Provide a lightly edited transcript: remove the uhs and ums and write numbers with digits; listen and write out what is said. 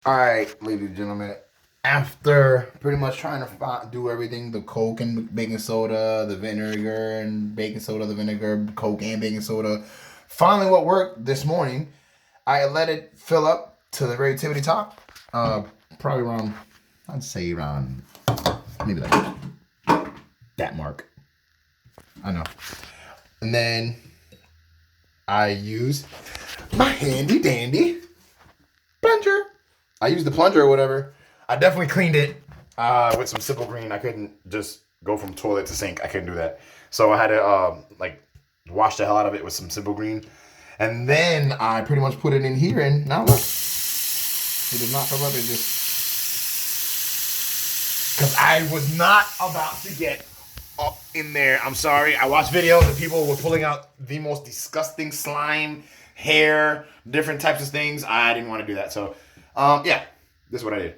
All right, ladies and gentlemen. After pretty much trying to do everything, the Coke and baking soda, the vinegar and baking soda, the vinegar, Coke and baking soda. Finally, what worked this morning, I let it fill up to the very tippity top. Probably around, I'd say around maybe like that mark. I know. And then I use my handy dandy plunger. I used the plunger or whatever. I definitely cleaned it with some simple green. I couldn't just go from toilet to sink. I couldn't do that. So I had to like wash the hell out of it with some simple green. And then I pretty much put it in here, and now look, it did not fill up. It just because I was not about to get up in there. I'm sorry. I watched videos and people were pulling out the most disgusting slime, hair, different types of things. I didn't want to do that. So, yeah, this is what I did.